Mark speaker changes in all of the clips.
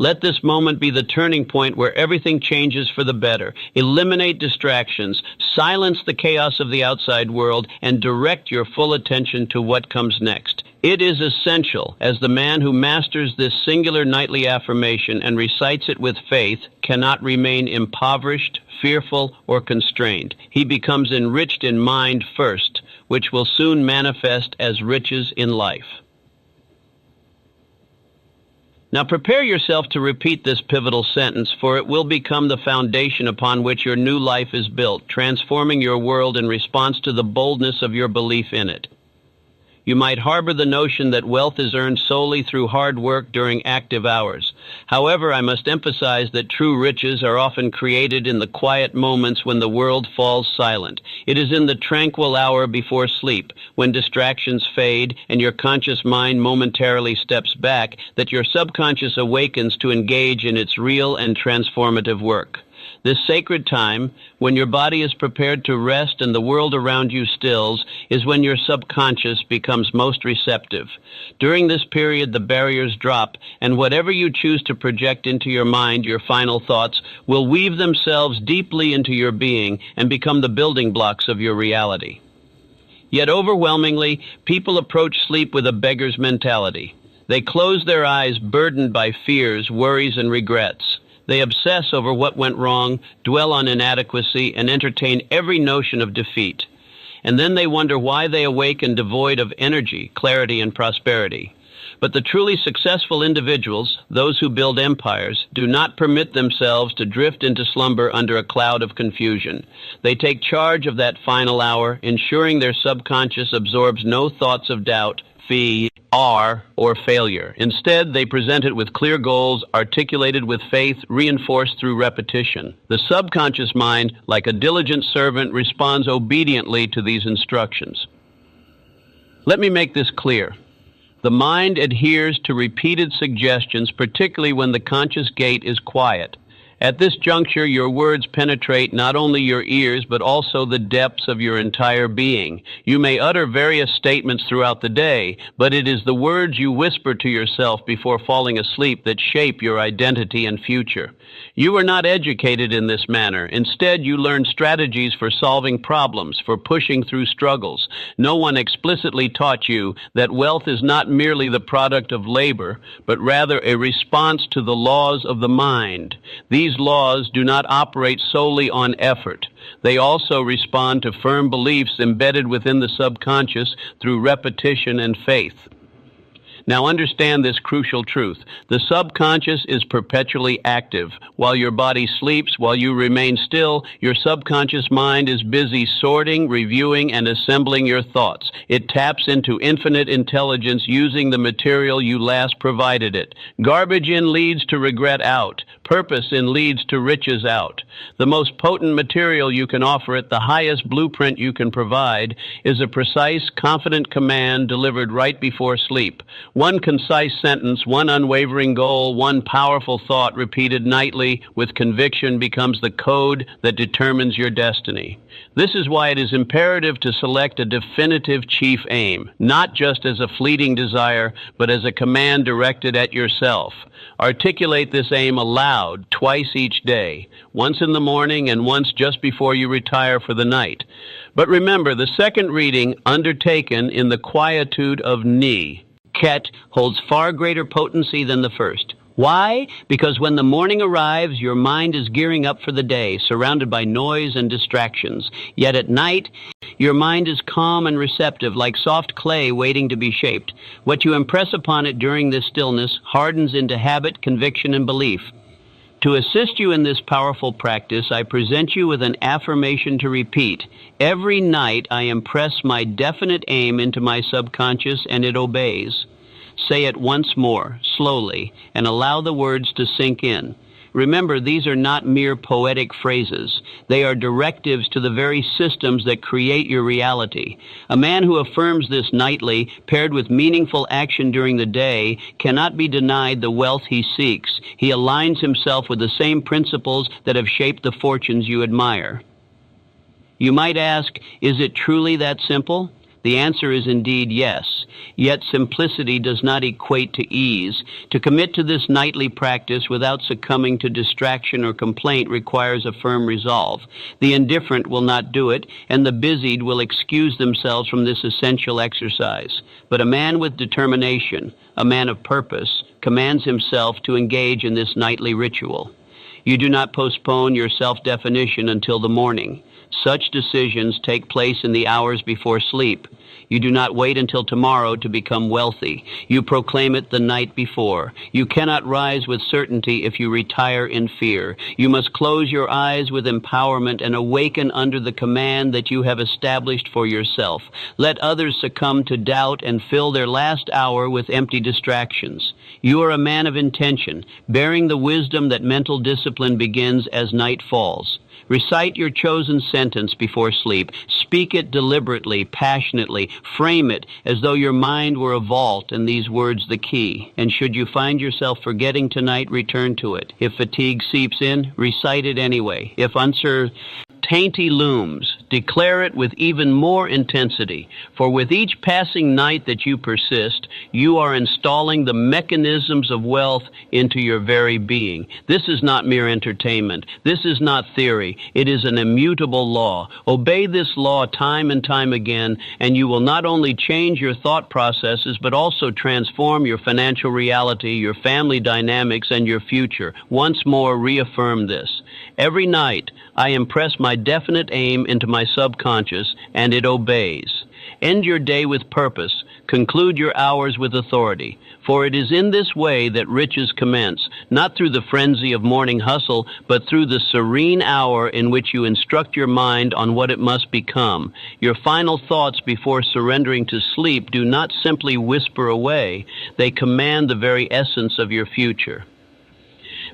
Speaker 1: Let this moment be the turning point where everything changes for the better. Eliminate distractions, silence the chaos of the outside world, and direct your full attention to what comes next. It is essential, as the man who masters this singular nightly affirmation and recites it with faith cannot remain impoverished, fearful, or constrained. He becomes enriched in mind first, which will soon manifest as riches in life. Now prepare yourself to repeat this pivotal sentence, for it will become the foundation upon which your new life is built, transforming your world in response to the boldness of your belief in it. You might harbor the notion that wealth is earned solely through hard work during active hours. However, I must emphasize that true riches are often created in the quiet moments when the world falls silent. It is in the tranquil hour before sleep, when distractions fade and your conscious mind momentarily steps back, that your subconscious awakens to engage in its real and transformative work. This sacred time, when your body is prepared to rest and the world around you stills, is when your subconscious becomes most receptive. During this period, the barriers drop, and whatever you choose to project into your mind, your final thoughts, will weave themselves deeply into your being and become the building blocks of your reality. Yet overwhelmingly, people approach sleep with a beggar's mentality. They close their eyes burdened by fears, worries, and regrets. They obsess over what went wrong, dwell on inadequacy, and entertain every notion of defeat. And then they wonder why they awaken devoid of energy, clarity, and prosperity. But the truly successful individuals, those who build empires, do not permit themselves to drift into slumber under a cloud of confusion. They take charge of that final hour, ensuring their subconscious absorbs no thoughts of doubt, fear, or failure. Instead, they present it with clear goals, articulated with faith, reinforced through repetition. The subconscious mind, like a diligent servant, responds obediently to these instructions. Let me make this clear. The mind adheres to repeated suggestions, particularly when the conscious gate is quiet. At this juncture, your words penetrate not only your ears, but also the depths of your entire being. You may utter various statements throughout the day, but it is the words you whisper to yourself before falling asleep that shape your identity and future. You are not educated in this manner. Instead, you learn strategies for solving problems, for pushing through struggles. No one explicitly taught you that wealth is not merely the product of labor, but rather a response to the laws of the mind. These laws do not operate solely on effort. They also respond to firm beliefs embedded within the subconscious through repetition and faith. Now understand this crucial truth. The subconscious is perpetually active. While your body sleeps, while you remain still, your subconscious mind is busy sorting, reviewing, and assembling your thoughts. It taps into infinite intelligence using the material you last provided it. Garbage in leads to regret out. Purpose in leads to riches out. The most potent material you can offer it, the highest blueprint you can provide, is a precise, confident command delivered right before sleep. One concise sentence, one unwavering goal, one powerful thought repeated nightly with conviction becomes the code that determines your destiny. This is why it is imperative to select a definitive chief aim, not just as a fleeting desire, but as a command directed at yourself. Articulate this aim aloud twice each day, once in the morning and once just before you retire for the night. But remember, the second reading, undertaken in the quietude of Ni, Ket, holds far greater potency than the first. Why? Because when the morning arrives, your mind is gearing up for the day, surrounded by noise and distractions. Yet at night, your mind is calm and receptive, like soft clay waiting to be shaped. What you impress upon it during this stillness hardens into habit, conviction, and belief. To assist you in this powerful practice, I present you with an affirmation to repeat. Every night, I impress my definite aim into my subconscious, and it obeys. Say it once more, slowly, and allow the words to sink in. Remember, these are not mere poetic phrases. They are directives to the very systems that create your reality. A man who affirms this nightly, paired with meaningful action during the day, cannot be denied the wealth he seeks. He aligns himself with the same principles that have shaped the fortunes you admire. You might ask, is it truly that simple? The answer is indeed yes. Yet simplicity does not equate to ease. To commit to this nightly practice without succumbing to distraction or complaint requires a firm resolve. The indifferent will not do it, and the busied will excuse themselves from this essential exercise. But a man with determination, a man of purpose, commands himself to engage in this nightly ritual. You do not postpone your self-definition until the morning. Such decisions take place in the hours before sleep. You do not wait until tomorrow to become wealthy. You proclaim it the night before. You cannot rise with certainty if you retire in fear. You must close your eyes with empowerment and awaken under the command that you have established for yourself. Let others succumb to doubt and fill their last hour with empty distractions. You are a man of intention, bearing the wisdom that mental discipline begins as night falls. Recite your chosen sentence before sleep. Speak it deliberately, passionately. Frame it as though your mind were a vault and these words the key. And should you find yourself forgetting tonight, return to it. If fatigue seeps in, recite it anyway. If uncertainty looms, declare it with even more intensity. For with each passing night that you persist, you are installing the mechanisms of wealth into your very being. This is not mere entertainment. This is not theory. It is an immutable law. Obey this law time and time again, and you will not only change your thought processes, but also transform your financial reality, your family dynamics, and your future. Once more, reaffirm this. Every night, I impress my definite aim into my subconscious, and it obeys. End your day with purpose. Conclude your hours with authority. For it is in this way that riches commence, not through the frenzy of morning hustle, but through the serene hour in which you instruct your mind on what it must become. Your final thoughts before surrendering to sleep do not simply whisper away. They command the very essence of your future.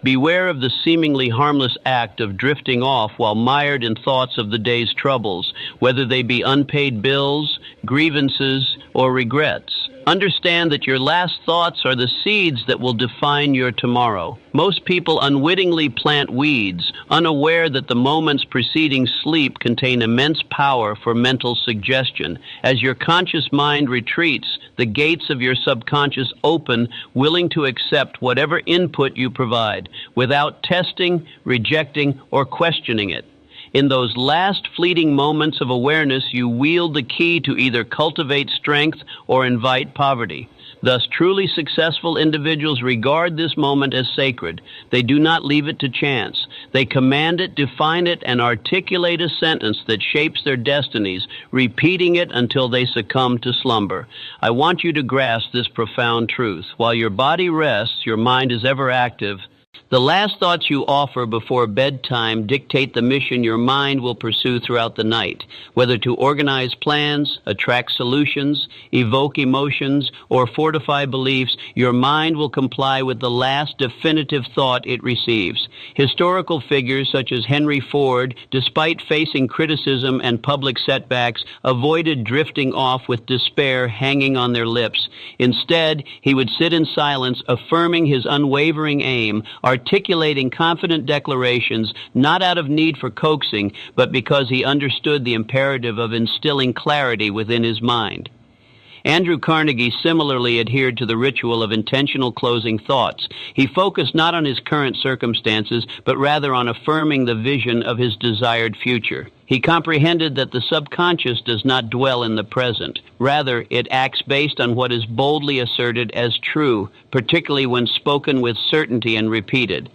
Speaker 1: Beware of the seemingly harmless act of drifting off while mired in thoughts of the day's troubles, whether they be unpaid bills, grievances, or regrets. Understand that your last thoughts are the seeds that will define your tomorrow. Most people unwittingly plant weeds, unaware that the moments preceding sleep contain immense power for mental suggestion. As your conscious mind retreats, the gates of your subconscious open, willing to accept whatever input you provide, without testing, rejecting, or questioning it. In those last fleeting moments of awareness, you wield the key to either cultivate strength or invite poverty. Thus, truly successful individuals regard this moment as sacred. They do not leave it to chance. They command it, define it, and articulate a sentence that shapes their destinies, repeating it until they succumb to slumber. I want you to grasp this profound truth. While your body rests, your mind is ever active. The last thoughts you offer before bedtime dictate the mission your mind will pursue throughout the night. Whether to organize plans, attract solutions, evoke emotions, or fortify beliefs, your mind will comply with the last definitive thought it receives. Historical figures such as Henry Ford, despite facing criticism and public setbacks, avoided drifting off with despair hanging on their lips. Instead, he would sit in silence, affirming his unwavering aim, articulating confident declarations, not out of need for coaxing, but because he understood the imperative of instilling clarity within his mind. Andrew Carnegie similarly adhered to the ritual of intentional closing thoughts. He focused not on his current circumstances, but rather on affirming the vision of his desired future. He comprehended that the subconscious does not dwell in the present. Rather, it acts based on what is boldly asserted as true, particularly when spoken with certainty and repeated.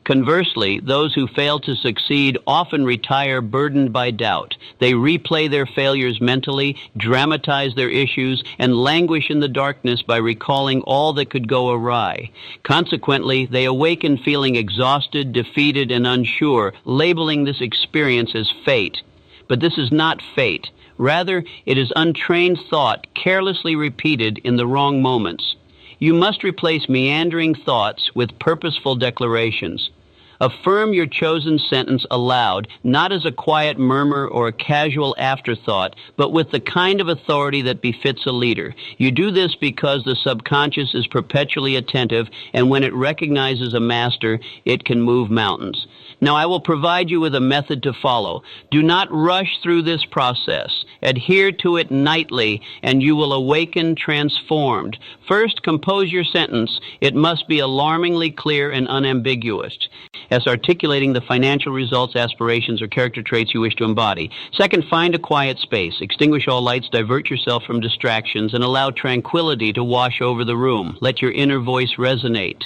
Speaker 1: Conversely, those who fail to succeed often retire burdened by doubt. They replay their failures mentally, dramatize their issues, and languish in the darkness by recalling all that could go awry. Consequently, they awaken feeling exhausted, defeated, and unsure, labeling this experience as fate. But this is not fate. Rather, it is untrained thought carelessly repeated in the wrong moments. You must replace meandering thoughts with purposeful declarations. Affirm your chosen sentence aloud, not as a quiet murmur or a casual afterthought, but with the kind of authority that befits a leader. You do this because the subconscious is perpetually attentive, and when it recognizes a master, it can move mountains. Now, I will provide you with a method to follow. Do not rush through this process. Adhere to it nightly, and you will awaken transformed. First, compose your sentence. It must be alarmingly clear and unambiguous, as articulating the financial results, aspirations, or character traits you wish to embody. Second, find a quiet space. Extinguish all lights, divert yourself from distractions, and allow tranquility to wash over the room. Let your inner voice resonate.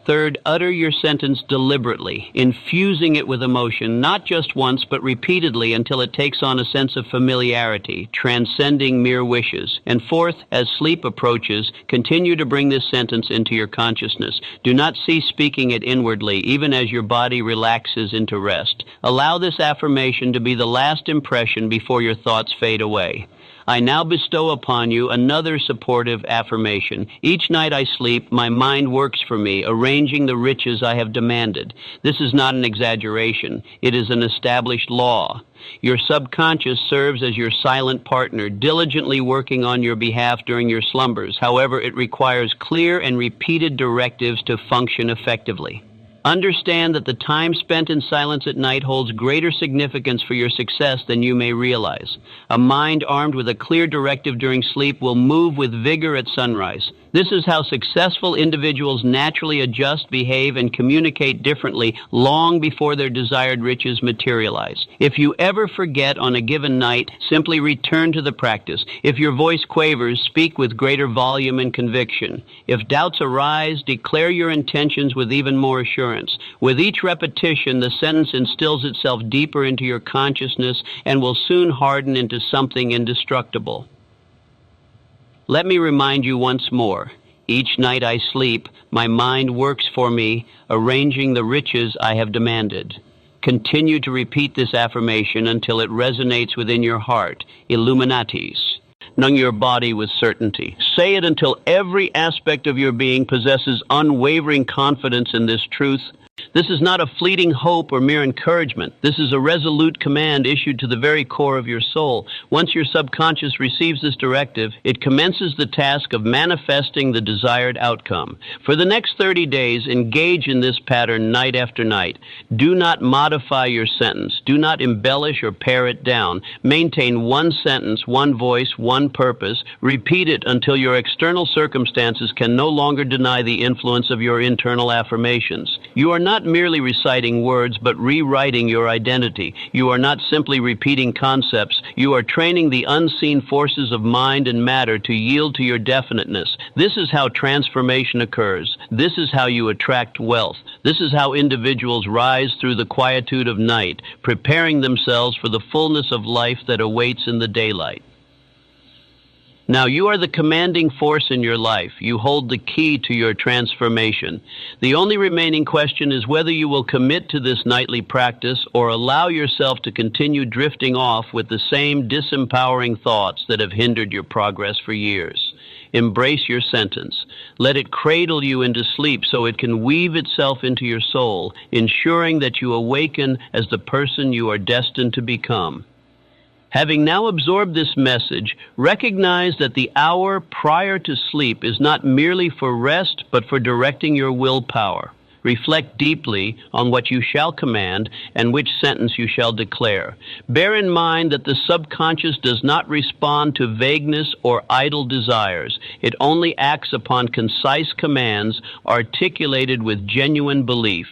Speaker 1: Third, utter your sentence deliberately, infusing it with emotion, not just once, but repeatedly until it takes on a sense of familiarity, transcending mere wishes. And fourth, as sleep approaches, continue to bring this sentence into your consciousness. Do not cease speaking it inwardly, even as your body relaxes into rest. Allow this affirmation to be the last impression before your thoughts fade away. I now bestow upon you another supportive affirmation. Each night I sleep, my mind works for me, arranging the riches I have demanded. This is not an exaggeration. It is an established law. Your subconscious serves as your silent partner, diligently working on your behalf during your slumbers. However, it requires clear and repeated directives to function effectively. Understand that the time spent in silence at night holds greater significance for your success than you may realize. A mind armed with a clear directive during sleep will move with vigor at sunrise. This is how successful individuals naturally adjust, behave, and communicate differently long before their desired riches materialize. If you ever forget on a given night, simply return to the practice. If your voice quavers, speak with greater volume and conviction. If doubts arise, declare your intentions with even more assurance. With each repetition, the sentence instills itself deeper into your consciousness and will soon harden into something indestructible. Let me remind you once more. Each night I sleep, my mind works for me, arranging the riches I have demanded. Continue to repeat this affirmation until it resonates within your heart. Illuminatis. Numb your body with certainty. Say it until every aspect of your being possesses unwavering confidence in this truth. This is not a fleeting hope or mere encouragement. This is a resolute command issued to the very core of your soul. Once your subconscious receives this directive, it commences the task of manifesting the desired outcome. For the next 30 days, engage in this pattern night after night. Do not modify your sentence. Do not embellish or pare it down. Maintain one sentence, one voice, one purpose. Repeat it until your external circumstances can no longer deny the influence of your internal affirmations. You are not merely reciting words, but rewriting your identity. You are not simply repeating concepts. You are training the unseen forces of mind and matter to yield to your definiteness. This is how transformation occurs. This is how you attract wealth. This is how individuals rise through the quietude of night, preparing themselves for the fullness of life that awaits in the daylight. Now, you are the commanding force in your life. You hold the key to your transformation. The only remaining question is whether you will commit to this nightly practice or allow yourself to continue drifting off with the same disempowering thoughts that have hindered your progress for years. Embrace your sentence. Let it cradle you into sleep so it can weave itself into your soul, ensuring that you awaken as the person you are destined to become. Having now absorbed this message, recognize that the hour prior to sleep is not merely for rest, but for directing your willpower. Reflect deeply on what you shall command and which sentence you shall declare. Bear in mind that the subconscious does not respond to vagueness or idle desires. It only acts upon concise commands articulated with genuine belief.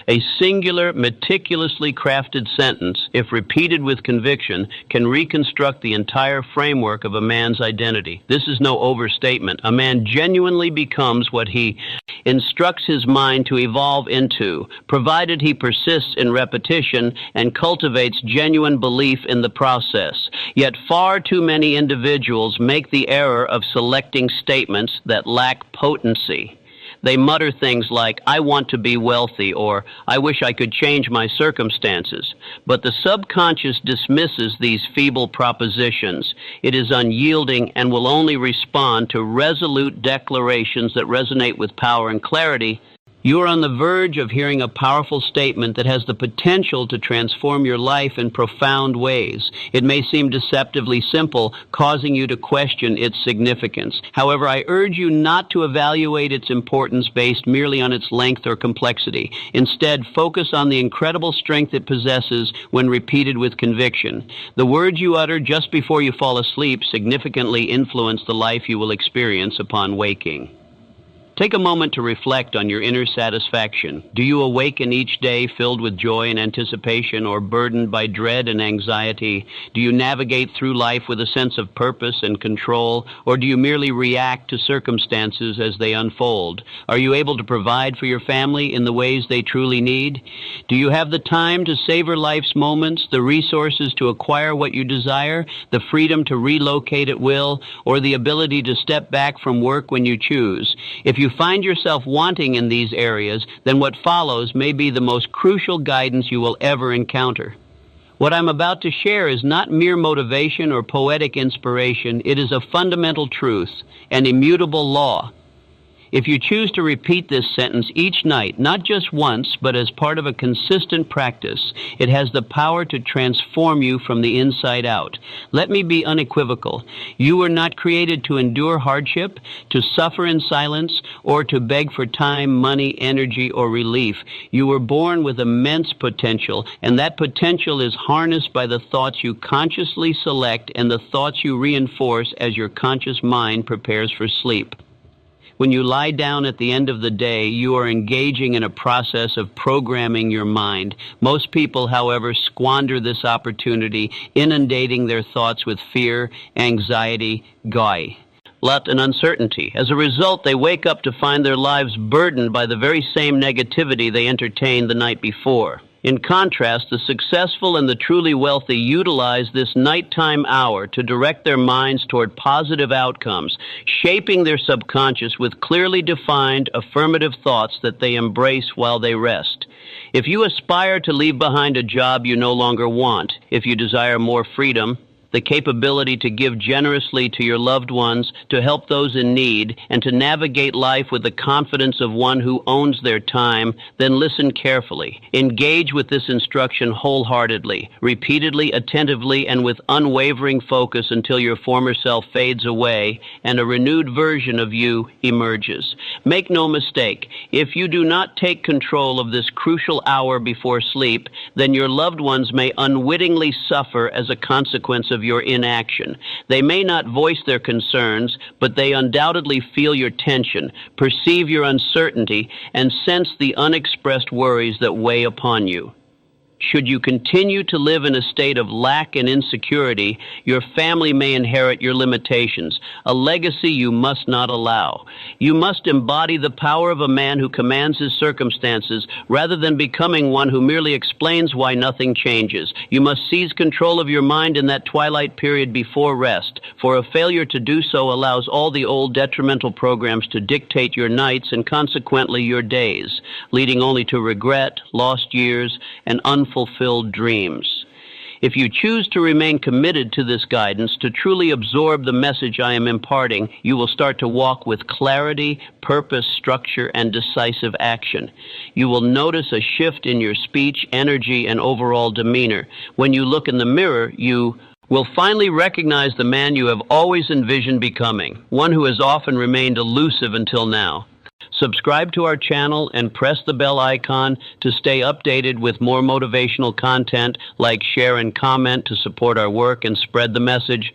Speaker 1: A singular, meticulously crafted sentence, if repeated with conviction, can reconstruct the entire framework of a man's identity. This is no overstatement. A man genuinely becomes what he instructs his mind to evolve into, provided he persists in repetition and cultivates genuine belief in the process. Yet far too many individuals make the error of selecting statements that lack potency. They mutter things like, "I want to be wealthy," or "I wish I could change my circumstances." But the subconscious dismisses these feeble propositions. It is unyielding and will only respond to resolute declarations that resonate with power and clarity. You are on the verge of hearing a powerful statement that has the potential to transform your life in profound ways. It may seem deceptively simple, causing you to question its significance. However, I urge you not to evaluate its importance based merely on its length or complexity. Instead, focus on the incredible strength it possesses when repeated with conviction. The words you utter just before you fall asleep significantly influence the life you will experience upon waking. Take a moment to reflect on your inner satisfaction. Do you awaken each day filled with joy and anticipation, or burdened by dread and anxiety? Do you navigate through life with a sense of purpose and control, or do you merely react to circumstances as they unfold? Are you able to provide for your family in the ways they truly need? Do you have the time to savor life's moments, the resources to acquire what you desire, the freedom to relocate at will, or the ability to step back from work when you choose? If you find yourself wanting in these areas, then what follows may be the most crucial guidance you will ever encounter. What I'm about to share is not mere motivation or poetic inspiration. It is a fundamental truth, an immutable law. If you choose to repeat this sentence each night, not just once, but as part of a consistent practice, it has the power to transform you from the inside out. Let me be unequivocal. You were not created to endure hardship, to suffer in silence, or to beg for time, money, energy, or relief. You were born with immense potential, and that potential is harnessed by the thoughts you consciously select and the thoughts you reinforce as your conscious mind prepares for sleep. When you lie down at the end of the day, you are engaging in a process of programming your mind. Most people, however, squander this opportunity, inundating their thoughts with fear, anxiety, glut, and uncertainty. As a result, they wake up to find their lives burdened by the very same negativity they entertained the night before. In contrast, the successful and the truly wealthy utilize this nighttime hour to direct their minds toward positive outcomes, shaping their subconscious with clearly defined, affirmative thoughts that they embrace while they rest. If you aspire to leave behind a job you no longer want, if you desire more freedom, the capability to give generously to your loved ones, to help those in need, and to navigate life with the confidence of one who owns their time, then listen carefully. Engage with this instruction wholeheartedly, repeatedly, attentively, and with unwavering focus until your former self fades away and a renewed version of you emerges. Make no mistake, if you do not take control of this crucial hour before sleep, then your loved ones may unwittingly suffer as a consequence of your inaction. They may not voice their concerns, but they undoubtedly feel your tension, perceive your uncertainty, and sense the unexpressed worries that weigh upon you. Should you continue to live in a state of lack and insecurity, your family may inherit your limitations, a legacy you must not allow. You must embody the power of a man who commands his circumstances rather than becoming one who merely explains why nothing changes. You must seize control of your mind in that twilight period before rest, for a failure to do so allows all the old detrimental programs to dictate your nights and consequently your days, leading only to regret, lost years, and unfulfilled dreams. If you choose to remain committed to this guidance, to truly absorb the message I am imparting, you will start to walk with clarity, purpose, structure, and decisive action. You will notice a shift in your speech, energy, and overall demeanor. When you look in the mirror, you will finally recognize the man you have always envisioned becoming, one who has often remained elusive until now. Subscribe to our channel and press the bell icon to stay updated with more motivational content. Like, share, and comment to support our work and spread the message.